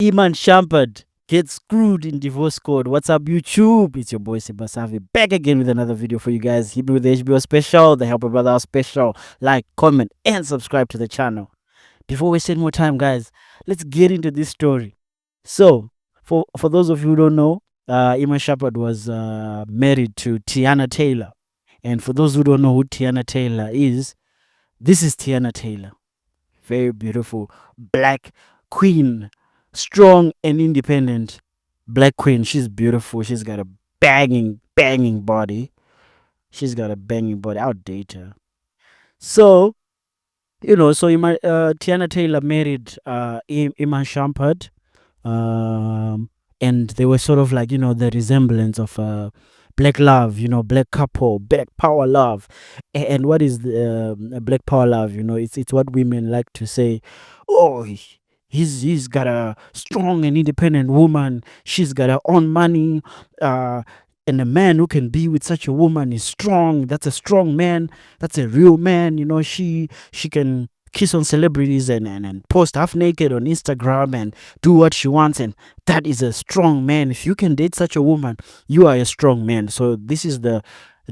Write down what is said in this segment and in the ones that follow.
Iman Shumpert gets screwed in divorce court. What's up, YouTube? It's your boy Sibasavi back again with another video for you guys. Hit me with the HBO special, the Help a Brother Out special. Like, comment, and subscribe to the channel. Before we spend more time, guys, let's get into this story. So, for those of you who don't know, Iman Shumpert was married to Teyana Taylor. And for those who don't know who Teyana Taylor is, this is Teyana Taylor. Very beautiful black queen, strong and independent black queen. She's beautiful. She's got a banging body. She's got a banging body. I'll date her. So, Teyana Taylor married Iman Shumpert, and they were sort of like, the resemblance of black love, black couple, black power love. And what is the black power love? It's what women like to say. Oh, he's got a strong and independent woman. She's got her own money. And a man who can be with such a woman is strong. That's a strong man. That's a real man. She can kiss on celebrities and post half naked on Instagram and do what she wants, and that is a strong man. If you can date such a woman, you are a strong man. So this is the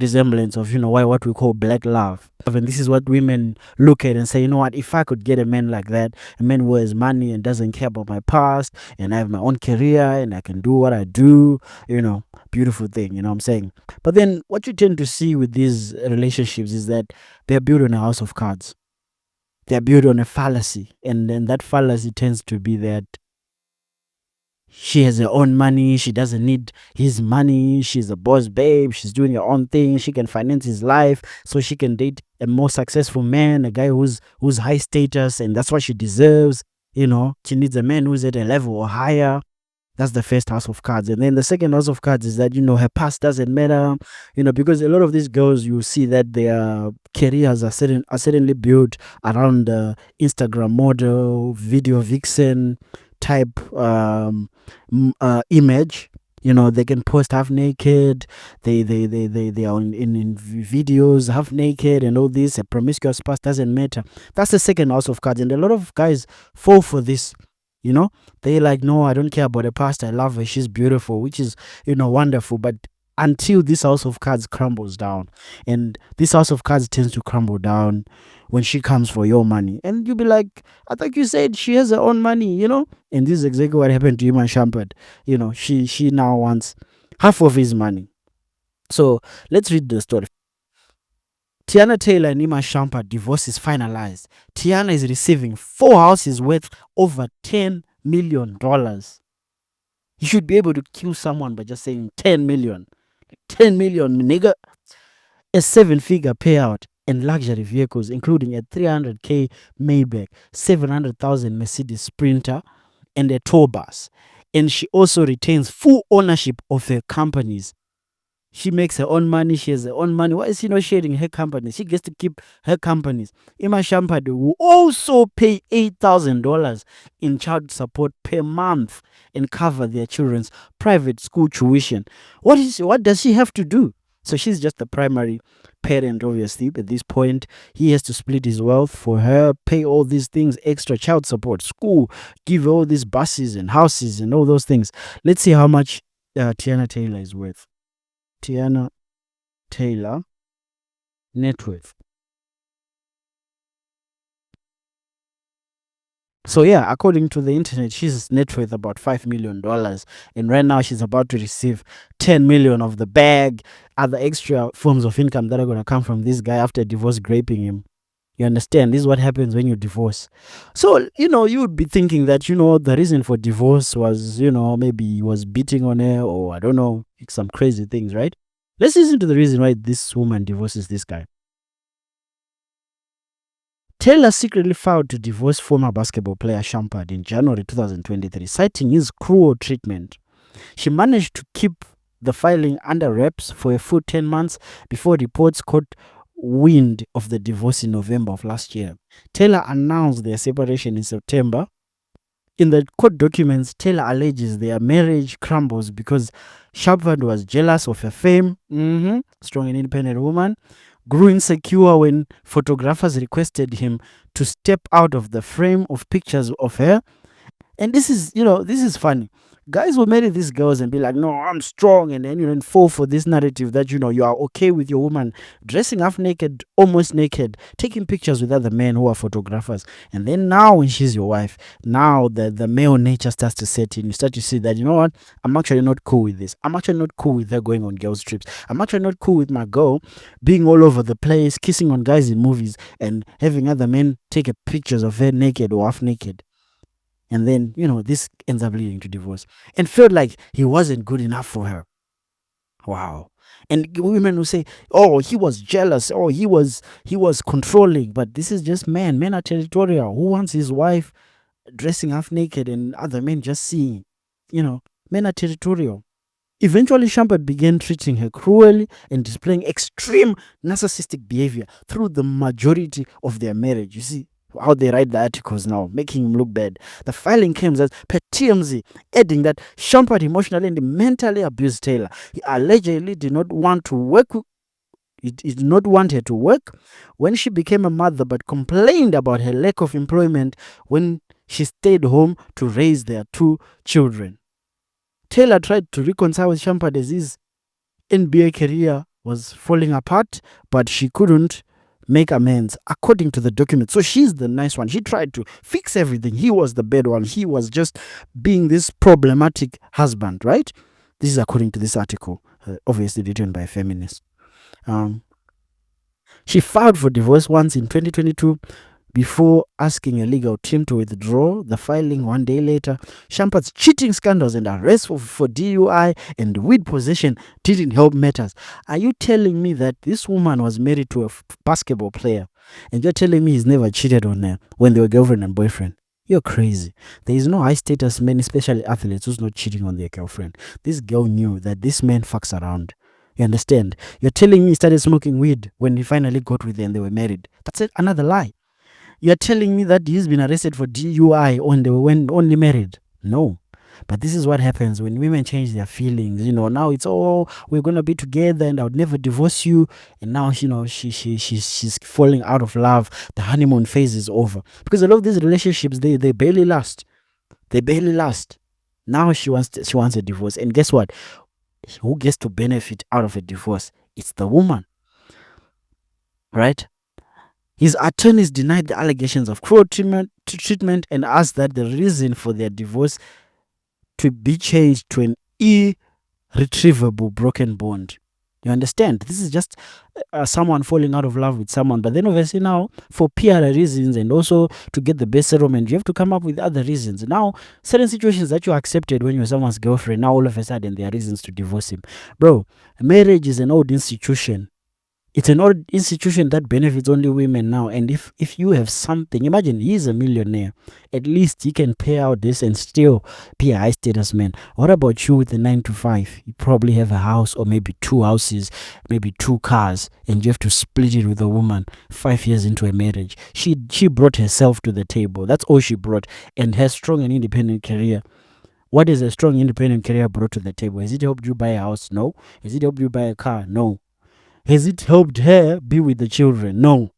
resemblance of what we call black love. And this is what women look at and say, if I could get a man like that, a man who has money and doesn't care about my past, and I have my own career and I can do what I do, beautiful thing, what I'm saying. But then what you tend to see with these relationships is that they're built on a house of cards. They're built on a fallacy, and then that fallacy tends to be that she has her own money, she doesn't need his money, she's a boss babe, she's doing her own thing, she can finance his life, so she can date a more successful man, a guy who's high status, and that's what she deserves. She needs a man who's at a level or higher. That's the first house of cards. And then the second house of cards is that, her past doesn't matter, because a lot of these girls, you see that their careers are certainly built around the Instagram model, video vixen type image. They can post half naked. They are in videos half naked and all this. A promiscuous past doesn't matter. That's the second house of cards. And a lot of guys fall for this. They like, no, I don't care about the past. I love her. She's beautiful, which is, wonderful. But until this house of cards crumbles down, and this house of cards tends to crumble down when she comes for your money, and you'll be like, I thought you said she has her own money, and this is exactly what happened to Iman Shumpert. She now wants half of his money. So let's read the story. Teyana Taylor and Iman Shumpert divorce is finalized. Teyana is receiving 4 houses worth over $10 million. You should be able to kill someone by just saying 10 million. 10 million, nigga. A 7-figure payout and luxury vehicles, including a 300K Maybach, 700,000 Mercedes Sprinter, and a tour bus. And she also retains full ownership of her companies. She makes her own money. She has her own money. Why is she not sharing her company? She gets to keep her companies. Iman Shumpert will also pay $8,000 in child support per month and cover their children's private school tuition. What does she have to do? So she's just the primary parent, obviously. At this point, he has to split his wealth for her, pay all these things, extra child support, school, give all these buses and houses and all those things. Let's see how much Teyana Taylor is worth. Teyana Taylor net worth. So yeah, according to the internet, she's net worth about $5 million, and right now she's about to receive 10 million of the bag, other extra forms of income that are going to come from this guy after divorce raping him. You understand? This is what happens when you divorce. So, you would be thinking that, the reason for divorce was, maybe he was beating on her, or I don't know, some crazy things, right? Let's listen to the reason why this woman divorces this guy. Taylor secretly filed to divorce former basketball player Shumpert in January 2023, citing his cruel treatment. She managed to keep the filing under wraps for a full 10 months before reports caught wind of the divorce in November of last year. Taylor announced their separation in September. In the court documents, Taylor alleges their marriage crumbles because Shumpert was jealous of her fame, strong and independent woman, grew insecure when photographers requested him to step out of the frame of pictures of her, And this is, this is funny. Guys will marry these girls and be like, no, I'm strong. And then, and fall for this narrative that, you are okay with your woman dressing half naked, almost naked, taking pictures with other men who are photographers. And then now, when she's your wife, now the male nature starts to set in. You start to see that, you know what? I'm actually not cool with this. I'm actually not cool with her going on girls' trips. I'm actually not cool with my girl being all over the place, kissing on guys in movies, and having other men take pictures of her naked or half naked. And then, this ends up leading to divorce. And felt like he wasn't good enough for her. Wow. And women will say, oh, he was jealous. Oh, he was controlling. But this is just men. Men are territorial. Who wants his wife dressing half naked and other men just seeing? Men are territorial. Eventually, Shumpert began treating her cruelly and displaying extreme narcissistic behavior through the majority of their marriage. You see how they write the articles now, making him look bad. The filing came as per TMZ, adding that Shumpert emotionally and mentally abused Taylor. He allegedly did not want to work. He did not want her to work when she became a mother, but complained about her lack of employment when she stayed home to raise their 2 children. Taylor tried to reconcile with Shumpert as his NBA career was falling apart, but she couldn't make amends according to the document. So she's the nice one. She tried to fix everything. He was the bad one. He was just being this problematic husband, right? This is according to this article, obviously written by a feminist. She filed for divorce once in 2022 before asking a legal team to withdraw the filing 1 day later. Shumpert's cheating scandals and arrests for DUI and weed possession didn't help matters. Are you telling me that this woman was married to a basketball player and you're telling me he's never cheated on her when they were girlfriend and boyfriend? You're crazy. There is no high status man, especially athletes, who's not cheating on their girlfriend. This girl knew that this man fucks around. You understand? You're telling me he started smoking weed when he finally got with her and they were married. That's it, another lie. You're telling me that he's been arrested for DUI when only married? No. But this is what happens when women change their feelings. Now it's, oh, we're going to be together and I would never divorce you. And now, she's falling out of love. The honeymoon phase is over. Because a lot of these relationships, they barely last. They barely last. Now she wants a divorce. And guess what? Who gets to benefit out of a divorce? It's the woman. Right? His attorneys denied the allegations of cruel treatment and asked that the reason for their divorce to be changed to an irretrievable broken bond. You understand? This is just someone falling out of love with someone. But then obviously now, for PR reasons and also to get the best settlement, you have to come up with other reasons. Now, certain situations that you accepted when you're someone's girlfriend, now all of a sudden there are reasons to divorce him. Bro, marriage is an old institution. It's an old institution that benefits only women now. And if you have something, imagine he's a millionaire. At least he can pay out this and still be a high status man. What about you with the 9 to 5? You probably have a house or maybe 2 houses, maybe 2 cars, and you have to split it with a woman 5 years into a marriage. She brought herself to the table. That's all she brought. And her strong and independent career. What is a strong independent career brought to the table? Has it helped you buy a house? No. Has it helped you buy a car? No. Has it helped her be with the children? No.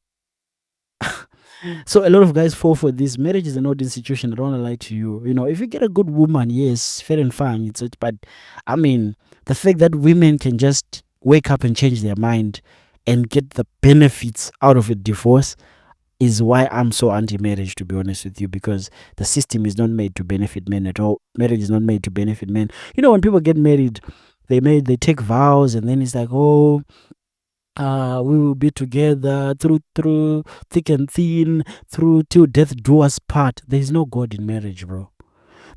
So a lot of guys fall for this. Marriage is an old institution. I don't want to lie to you. If you get a good woman, yes, fair and fine. But I mean, the fact that women can just wake up and change their mind and get the benefits out of a divorce is why I'm so anti-marriage, to be honest with you, because the system is not made to benefit men at all. Marriage is not made to benefit men. When people get married, they take vows and then it's like, oh, we will be together through thick and thin, through till death do us part. There is no God in marriage, bro.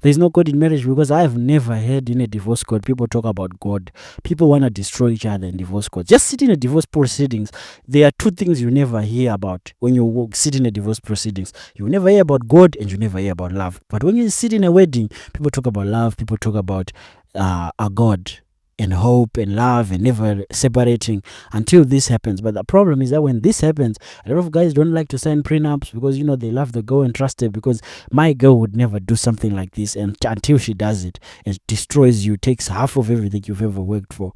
There is no God in marriage, because I have never heard in a divorce court people talk about God. People want to destroy each other in divorce courts. Just sit in a divorce proceedings. There are 2 things you never hear about when you sit in a divorce proceedings. You never hear about God and you never hear about love. But when you sit in a wedding, people talk about love. People talk about a God and hope and love and never separating until this happens. But the problem is that when this happens, a lot of guys don't like to sign prenups because they love the girl and trust her, because my girl would never do something like this, and until she does it, it destroys you, takes half of everything you've ever worked for.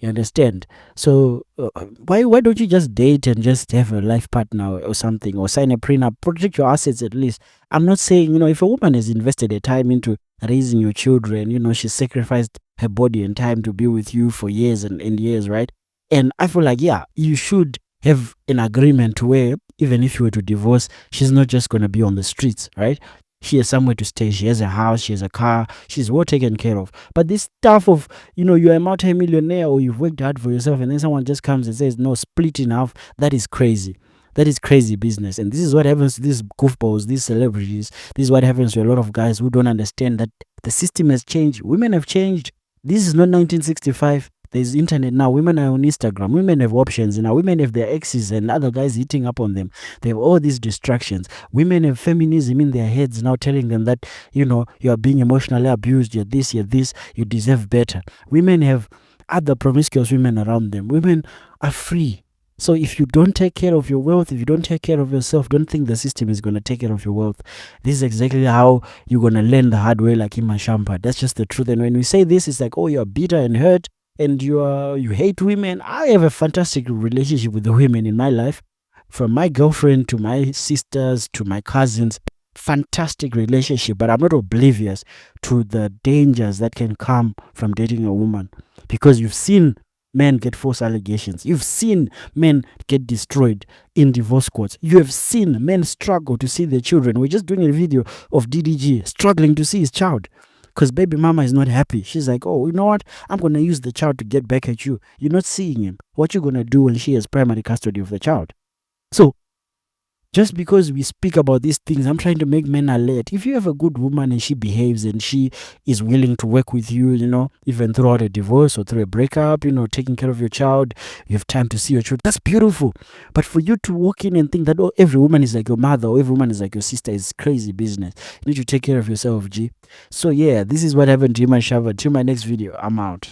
You understand? So why don't you just date and just have a life partner or something, or sign a prenup, protect your assets at least? I'm not saying, if a woman has invested her time into raising your children, she sacrificed her body and time to be with you for years and years, right? And I feel like, yeah, you should have an agreement where even if you were to divorce, she's not just going to be on the streets, right? She has somewhere to stay. She has a house. She has a car. She's well taken care of. But this stuff of, you're a multi-millionaire or you've worked hard for yourself and then someone just comes and says, no, split in half, that is crazy. That is crazy business. And this is what happens to these goofballs, these celebrities. This is what happens to a lot of guys who don't understand that the system has changed. Women have changed. This is not 1965. There's internet now. Women are on Instagram. Women have options. Now women have their exes and other guys hitting up on them. They have all these distractions. Women have feminism in their heads now telling them that, you are being emotionally abused. You're this. You deserve better. Women have other promiscuous women around them. Women are free. So if you don't take care of your wealth, if you don't take care of yourself, don't think the system is going to take care of your wealth. This is exactly how you're going to learn the hard way, like Iman Shumpert. That's just the truth. And when we say this, it's like, oh, you're bitter and hurt and you hate women. I have a fantastic relationship with the women in my life, from my girlfriend to my sisters to my cousins. Fantastic relationship, but I'm not oblivious to the dangers that can come from dating a woman, because you've seen men get false allegations. You've seen men get destroyed in divorce courts. You have seen men struggle to see their children. We're just doing a video of DDG struggling to see his child because baby mama is not happy. She's like, oh, you know what? I'm going to use the child to get back at you. You're not seeing him. What you going to do when she has primary custody of the child? So just because we speak about these things, I'm trying to make men alert. If you have a good woman and she behaves and she is willing to work with you, even throughout a divorce or through a breakup, taking care of your child, you have time to see your children, that's beautiful. But for you to walk in and think that, oh, every woman is like your mother or every woman is like your sister is crazy business. You need to take care of yourself, G. So yeah, this is what happened to Iman Shumpert. Till my next video, I'm out.